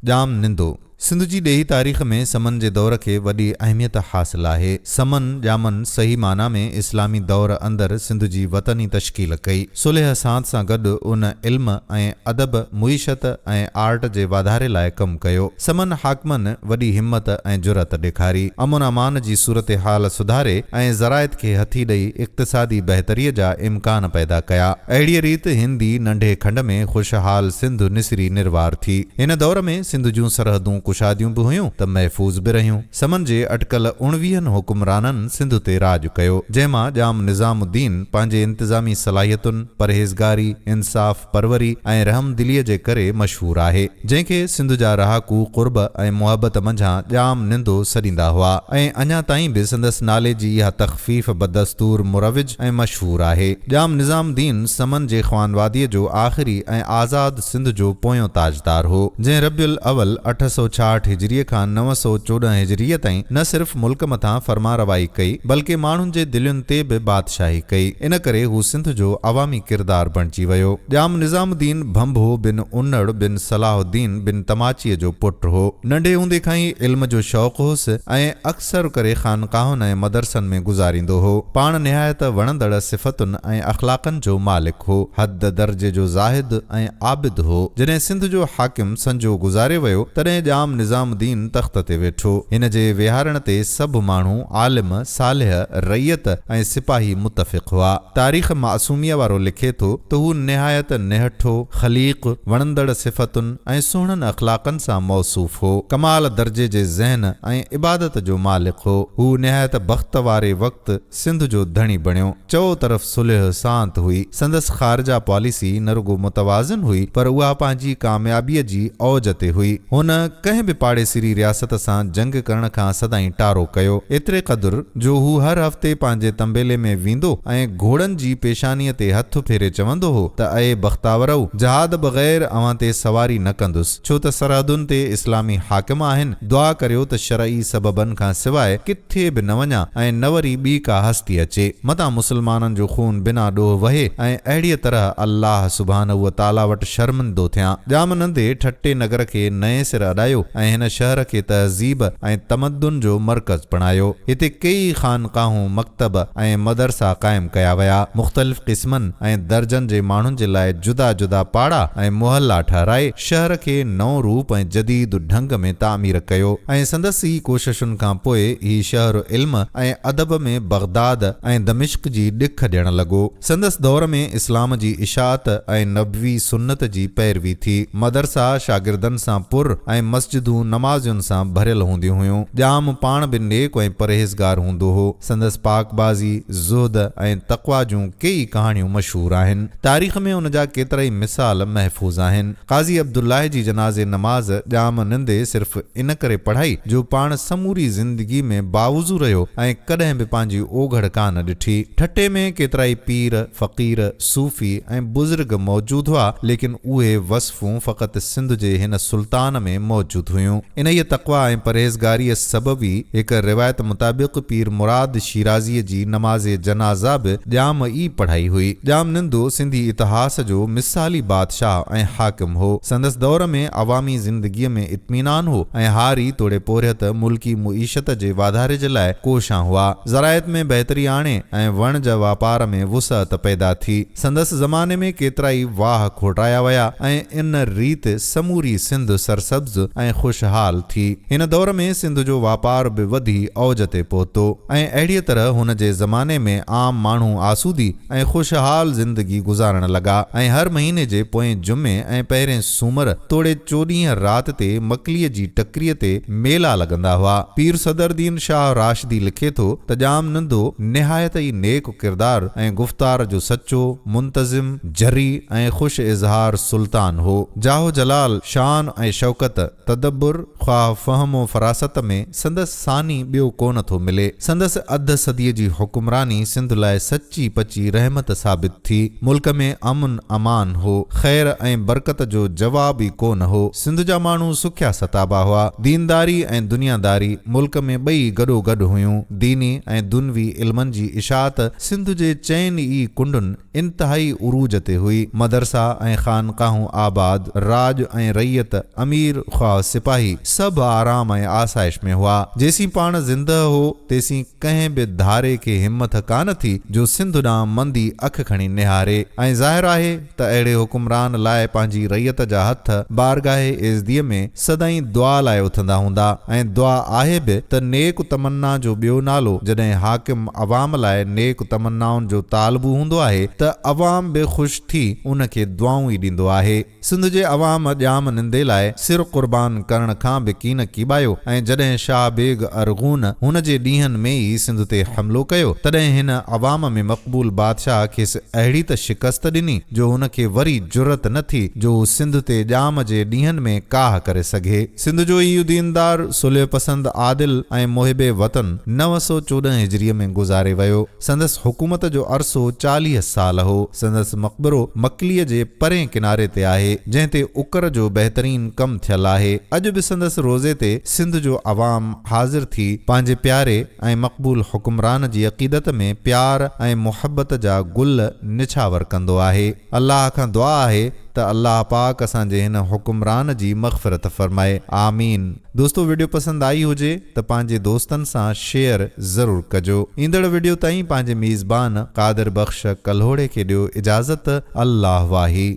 जाम निंदो सिंध जी ॾेही तारीख़ में समन जे दौर खे वॾी अहमियत हासिल आहे। समन जामन सही माना में इस्लामी दौर अंदरि सिंध जी वतनी तश्कील कई। सुलह साथ सां गॾु उन इल्म ऐं अदब, मुईशत ऐं आर्ट जे वाधारे लाइ कमु कयो। समन हाकमन वॾी हिम्मत ऐं जुरत ॾेखारी, अमन अमान जी सूरत हाल सुधारे ऐं ज़राइत खे हथी ॾेई इक़्तिसादी बहितरीअ जा इम्कान पैदा कया। अहिड़ीअ रीति हिंदी नंढे खंड में ख़ुशहाल सिंध निसरी निर्वार थी। हिन दौर में सिंध जूं सरहदूं कुशादियूं बि हुयूं त महफ़ूज़ बि रहियूं। समन जे अटकल 19 हुकुमराननि सिंध ते राज कयो, जंहिंमां जाम निज़ामुद्दीन पंहिंजे इंतिज़ामी सलाहियतुनि, परहेज़गारी, इंसाफ़ परवरी ऐं रहम दिलीअ जे करे मशहूर आहे, जंहिंखे सिंध जा रहाकू क़ुर्ब ऐं मुहबत मंझां जाम निंदो सॾींदा हुआ ऐं अञा ताईं बि संदसि नाले जी इहा तख़फ़ीफ़ बदस्तूर मुरविज ऐं मशहूर आहे। जाम निज़ामुद्दीन समन जे ख़वानवादीअ जो आख़िरी ऐं आज़ाद सिंध जो पोयों ताजदार हो, जंहिं रबिउल अवल 866 हिजरीअ खां 914 हिजरीअ ताईं न सिर्फ़ मुल्क मथां फरमारवाई कई, बल्कि माण्हुनि जे दिलयुनि ते बि बादशाही कई। इन करे हू सिंध जो अवामी किरदार बणिजी वियो। जाम निज़ामुद्दीन भंभो बिन उन्नड़ बिन सलाहुद्दीन बिन तमाचीअ जो पुटु हो। नंढे हूंदे खां ई इल्म जो शौक़ु होसि ऐं अक्सर करे ख़ानकाहुनि ऐं मदरसनि में गुज़ारींदो हो। पाण निहायत वणंदड़ सिफ़तुनि ऐं अख़लाक़नि जो मालिक हो। हद दर्जे जो ज़ाहिद ऐं आबिद हो। जॾहिं सिंध जो हाकिम संजो गुज़ारे वियो, तॾहिं जाम निज़ामुद्दीन तख़्त ते वेठो। हिन जे विहारण ते सभु माण्हू आलिम, सालिह, रैयत ऐं सिपाही मुतफ़िक़ हुआ। तारीख़ मासूमिया वारो लिखे थो त हू निहायत निहठो, ख़लीक़, वणंदड़ सिफ़तुनि ऐं सुहिणनि अख़लाक़नि सां मौसूफ़ हो। कमाल दर्जे जे ज़हन ऐं इबादत जो मालिक हो। हू निहायत बख़्त वारे वक़्तु सिंध जो धणी बणियो। चओ तरफ़ सुलह सांत हुई। संदसि ख़ारजा पॉलिसी न रुगो मुतवाज़िन हुई, पर उहा पंहिंजी कामयाबीअ जी औज ते हुई। हुन कंहिं बि पाड़ेसिरी रियासत सां जंग करण खां सदाईं टारो कयो, एतिरे क़दुरु जो हू हर हफ़्ते पंहिंजे तंबेले में वेंदो ऐं घोड़नि जी पेशानीअ ते हथु फेरे चवंदो हो त अए बख़्तावरऊ, जहाद बग़ैर अवां ते सवारी न कंदुसि, छो त सरहदुनि ते इस्लामी हाकिम आहिनि। दुआ करियो त शरई सबबनि खां सवाइ किथे बि न वञा ऐं न वरी ॿी का हस्ती अचे, मतां मुसलमाननि जो खून बिना ॾोह वहे ऐं अहिड़ीअ तरह अल्लाह सुब्हानहू व तआला वटि शर्मिंदो थियां। जाम नंदे ठट्टे नगर खे नए सिर अॾायो ऐं हिन शहर खे तहज़ीब ऐं तमद्दुन जो मर्कज़ बणायो। हिते कई ख़ानकाहूं, मकतब ऐं मदरसा क़ाइमु कया विया। मुख़्तलिफ़ क़िस्मनि ऐं दर्जनि जे माण्हुनि जे लाइ जुदा जुदा पाड़ा ऐं मुहल्ला ठहिराए शहर खे नओं रूप ऐं जदीद ढंग में तामीर कयो ऐं संदसि कोशिशुनि खां पोइ ही शहर इल्म ऐं अदब में बग़दाद ऐं दमिश्क जी ॾिख ॾियणु लॻो। संदसि दौर में इस्लाम जी इशाअत ऐं नबवी सुन्नत जी पैरवी थी। मदरसा शागिर्दनि सां पुर ऐं मस्जिदूं नमाज़ियुनि सां भरियल हूंदियूं हुयूं। जाम पाण बि नेक ऐं परहेज़गार हूंदो हो। संदसि पाकबाज़ी, ज़ुहद ऐं तक़वा जूं कई कहाणियूं मशहूर आहिनि। तारीख़ में उन जा केतिराई मिसाल महफ़ूज़ आहिनि। क़ाज़ी अब्दुल्लाह जी जनाज़े नमाज़ जाम निंदे सिर्फ़ इन करे पढ़ाई जो पाण समूरी ज़िंदगी में बावज़ू रहियो ऐं कॾहिं बि पंहिंजी ओघड़ कान ॾिठी। ठट्टे में केतिराई पीर, फ़क़ीर, सूफ़ी ऐं बुज़ुर्ग मौजूद हुआ, लेकिन उहे वस्फ़ूं फ़क़ति सिंध जे हिन सुल्तान में मौजूद हुयूं। इन ये तक़वा ऐं परहेज़गारीअ सबबि हिक रिवायत मुताबिक़ पीर मुराद शिराज़ीअ जी नमाज़े जनाज़ा बि जाम ई पढ़ाई हुई। जाम निंदो सिंधी इतिहास जो मिसाली बादशाह ऐं हाकिम हो। संदसि दौर में अवामी ज़िंदगीअ में इत्मीनान हो ऐं हारी तोड़े पोरियत मुल्की मुईशत जे वाधारे जे लाइ कोशां हुआ। ज़राइत में बहितरी आणे ऐं वणज वापार में वुसअत पैदा थी। संदसि ज़माने में केतिराई वाह खोटाया विया ऐं इन रीति समूरी सिंध सरसब्ज़ ऐं ख़ुशहाल थी। हिन दौर में सिंध जो वापार बि वधी औज ते पहुतो ऐं अहिड़ीअ तरह हुन जे ज़माने में आम माण्हू आसूदी ऐं ख़ुशहाल ज़िंदगी गुज़ारण लॻा ऐं हर महीने जे पोएं जुमे ऐं पहिरें सूमर तोड़े 14 राति ते मकलीअ जी टकरीअ ते मेला लॻंदा हुआ। पीर सदरदीन शाह राशिदी लिखे थो त जाम निंदो निहायत ई नेक किरदार ऐं गुफ़्तार जो सचो, मुंतज़िम, जरी ऐं ख़ुश इज़हार सुल्तान हो। जाहो जलाल, शान ऐं शौकत, तदब्बुर, ख्वाह फ़हमो फ़रासत में संदसि सानी ॿियो कोन थो मिले। संदसि अध सदीअ जी हुकुमरानी सिंध लाइ सची पची रहमत साबित थी। मुल्क में अमन अमान हो, ख़ैर ऐं बरकत जो जवाब ई कोन हो। सिंध जा माण्हू सुखिया सताबा हुआ। दीनदारी ऐं दुनियादारी मुल्क में ॿई गॾो गॾु हुयूं। दीनी ऐं दुनवी इल्मनि जी इशात सिंध जे चइनि ई कुंडुनि इंतहाई उरूज ते हुई। मदरसा ऐं ख़ानकाहूं आबाद, राज ऐं रैयत, अमीर ख्वाह सिपाही सभु आराम ऐं आसाइश में हुआ। जेसीं पाण ज़िंदह हो तेसीं कंहिं बि धारे खे हिम्मत कान थी जो सिंध ॾांहुं मंदी अख खणी निहारे। ऐं ज़ाहिर आहे त अहिड़े हुकुमरान लाइ पंहिंजी रैयत जा हथ बारगाहे इज़दीअ में सदाईं दुआ लाइ उथंदा हूंदा। ऐं दुआ आहे बि त नेक तमन्ना जो ॿियो नालो जॾहिं हाकिम अवाम लाइ नेक तमन्नाउनि जो तालबु हूंदो आहे त अवाम बि ख़ुशि थी उन खे दुआऊं ई ॾींदो आहे। सिंध जे अवाम ॼाम निंदे लाइ सिर क़ुर्बान करण खां बि कीन कीबायो। ऐं जॾहिं शाह बेग अरगून हुन जे ॾींहंनि में ई सिंध ते हमिलो कयो तॾहिं हिन अवाम में मक़बूल बादशाह खेसि अहिड़ी त शिकस्त ॾिनी जो हुन खे वरी जुरत न थी जो सिंध ते ॼाम जे ॾींहंनि में काह करे सघे। सिंध जो इहो दीनदार, सुलह पसंद, आदिल ऐं मुहिबे वतन 914 हिजरीअ में गुज़ारे वियो। संदसि हुकूमत जो अरसो 40 साल हो। संदसि मक़बरो मकलीअ जे परें किनारे ते आहे जंहिं ते उकर जो बहितरीन कम थियल आहे। अॼु बि संदसि रोज़े ते सिंध जो अवाम हाज़िर थी पंहिंजे प्यारे ऐं मक़बूल हुकुमरान जी अक़ीदत में प्यार ऐं मुहबत जा गुल निछावर कंदो आहे। अल्लाह खां दुआ आहे त अल्लाह पाक असांजे हिन हुकुमरान जी मग़फ़िरत फ़रमाए। आमीन। दोस्तो, वीडियो पसंदि आई हुजे त पंहिंजे दोस्तनि सां शेयर ज़रूरु कजो। ईंदड़ वीडियो ताईं पंहिंजे मेज़बान क़ादिर बख़्श कल्होड़े खे ॾियो इजाज़त। अल्लाह वाही।